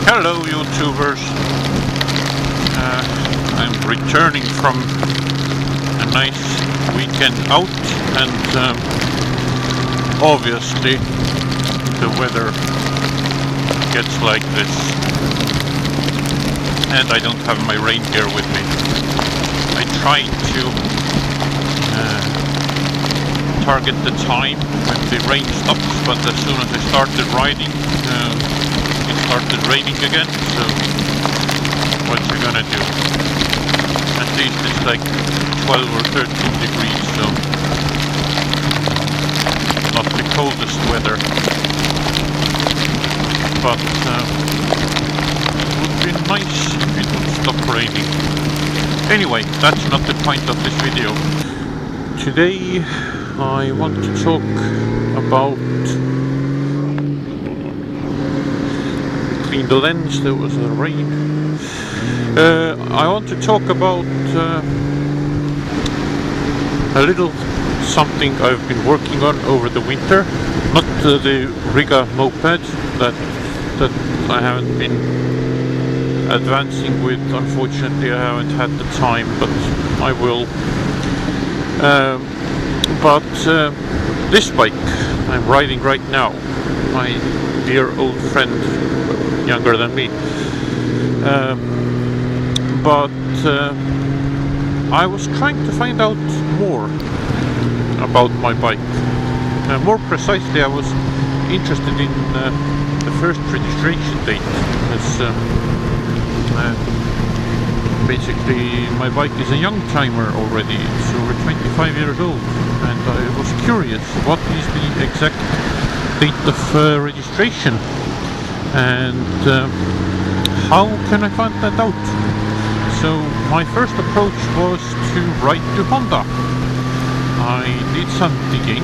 Hello YouTubers, I'm returning from a nice weekend out and obviously the weather gets like this and I don't have my rain gear with me. I tried to target the time when the rain stops, but as soon as I started riding it started raining again, so what you gonna do? At least it's like 12 or 13 degrees, so not the coldest weather, but it would be nice if it would stop raining. Anyway, that's not the point of this video. Today I want to talk about the lens. There was a rain. I want to talk about a little something I've been working on over the winter. Not the Riga moped that I haven't been advancing with. Unfortunately, I haven't had the time, but I will. But this bike I'm riding right now, my dear old friend, younger than me, but I was trying to find out more about my bike. More precisely, I was interested in the first registration date, because basically my bike is a young timer already. It's over 25 years old, and I was curious what is the exact date of registration. And how can I find that out? So my first approach was to write to Honda. I did some digging.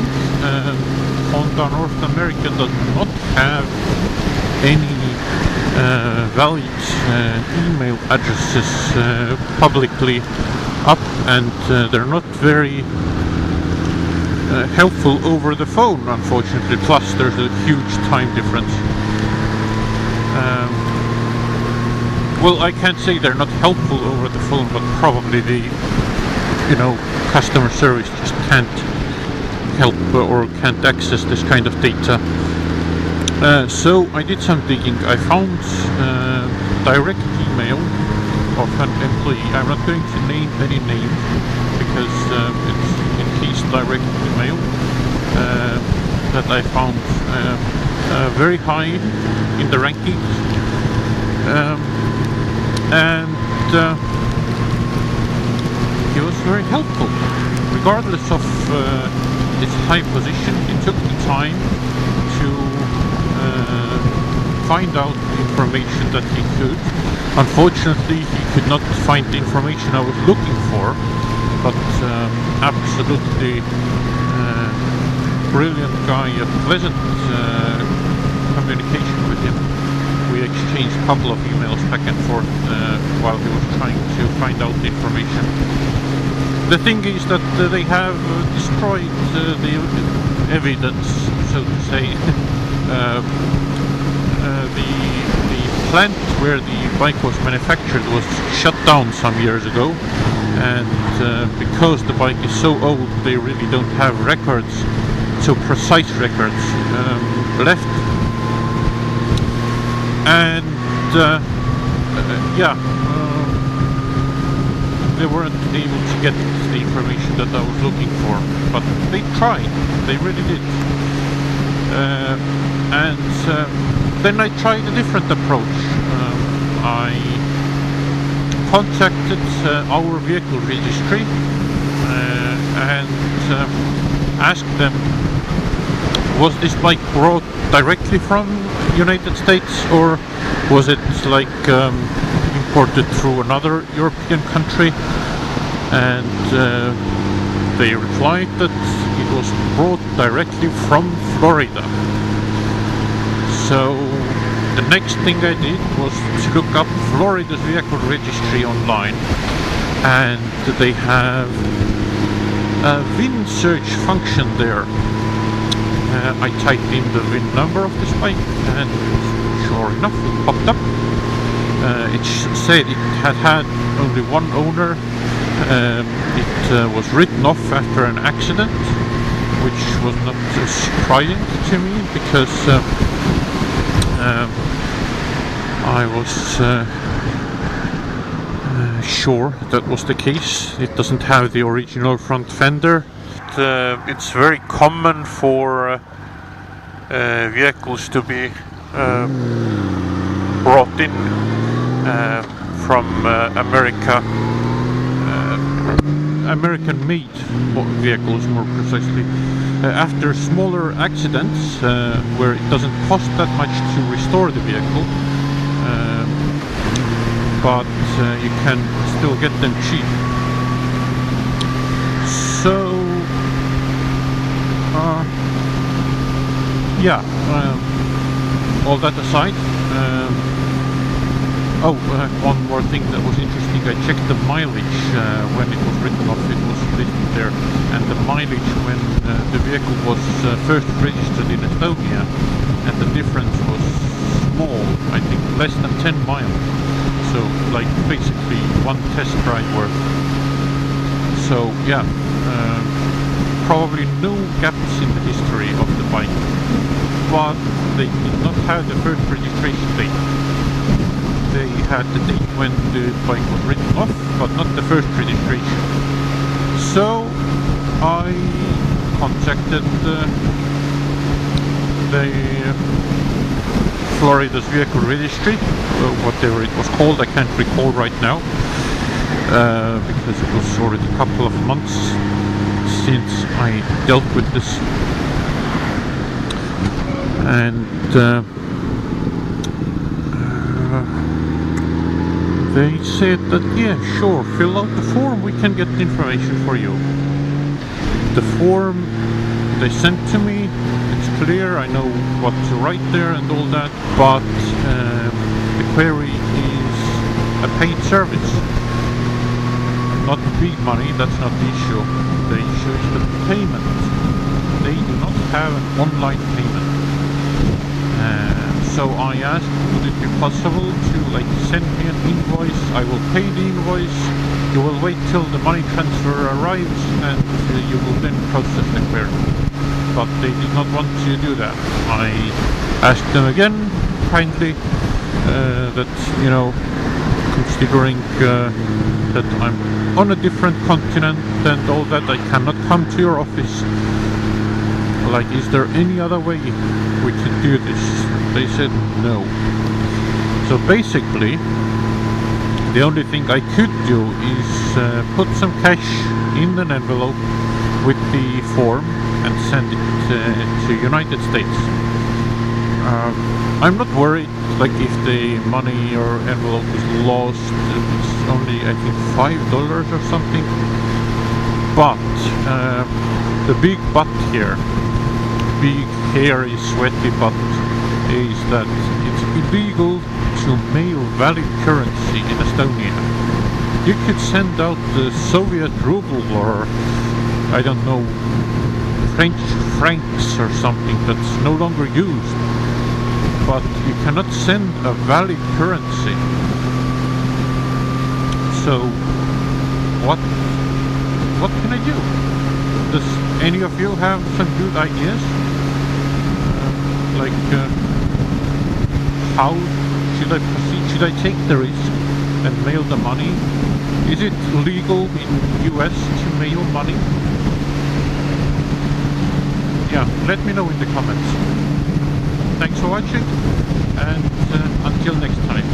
Honda North America does not have any valid email addresses publicly up, and they're not very helpful over the phone, unfortunately. Plus there's a huge time difference. Well, I can't say they're not helpful over the phone, but probably the, customer service just can't help or can't access this kind of data. So I did some digging. I found direct email of an employee. I'm not going to name any name because it's in his direct email that I found very high in the rankings, and he was very helpful. Regardless of his high position, he took the time to find out information that he could. Unfortunately, he could not find the information I was looking for, but absolutely brilliant guy, a pleasant communication with him. We exchanged a couple of emails back and forth while he was trying to find out the information. The thing is that they have destroyed the evidence, so to say. The plant where the bike was manufactured was shut down some years ago, and because the bike is so old, they really don't have records, so precise records left. And they weren't able to get the information that I was looking for, but they tried, they really did. And then I tried a different approach. I contacted our vehicle registry and asked them, was this bike brought directly from United States, or was it like imported through another European country? And they replied that it was brought directly from Florida. So the next thing I did was to look up Florida's vehicle registry online, and they have a VIN search function there. I typed in the VIN number of this bike, and sure enough, it popped up. It said it had only one owner. It was written off after an accident, which was not surprising to me because I was sure that was the case. It doesn't have the original front fender. It's very common for vehicles to be brought in from America, American-made vehicles more precisely, after smaller accidents where it doesn't cost that much to restore the vehicle, but you can still get them cheap. So yeah, all that aside, one more thing that was interesting. I checked the mileage when it was written off. It was listed there, and the mileage when the vehicle was first registered in Estonia, and the difference was small. I think less than 10 miles. So like basically one test drive worth. So yeah, probably no gaps in the history of the bike, but they did not have the first registration date. They had the date when the bike was written off, but not the first registration. So I contacted the Florida's vehicle registry, whatever it was called, I can't recall right now, because it was already a couple of months since I dealt with this. And they said that, yeah, sure, fill out the form, we can get the information for you. The form they sent to me, it's clear, I know what to write there and all that, but the query is a paid service. Not big money, that's not the issue. The issue is the payment. They do not have an online payment. So I asked, would it be possible to send me an invoice? I will pay the invoice. You will wait till the money transfer arrives, and you will then process the query. But they did not want to do that. I asked them again, kindly, that considering that I'm on a different continent and all that, I cannot come to your office. Is there any other way we can do this? They said no. So basically, the only thing I could do is put some cash in an envelope with the form and send it to United States. I'm not worried, if the money or envelope is lost. It's only, I think, $5 or something. But the big but here, big hairy sweaty but, is that it's illegal to mail valid currency in Estonia. You could send out the Soviet ruble or, I don't know, French francs or something that's no longer used, but you cannot send a valid currency. So what can I do? Does any of you have some good ideas? How should I proceed? Should I take the risk and mail the money? Is it legal in US to mail money? Yeah, let me know in the comments. Thanks for watching, and until next time.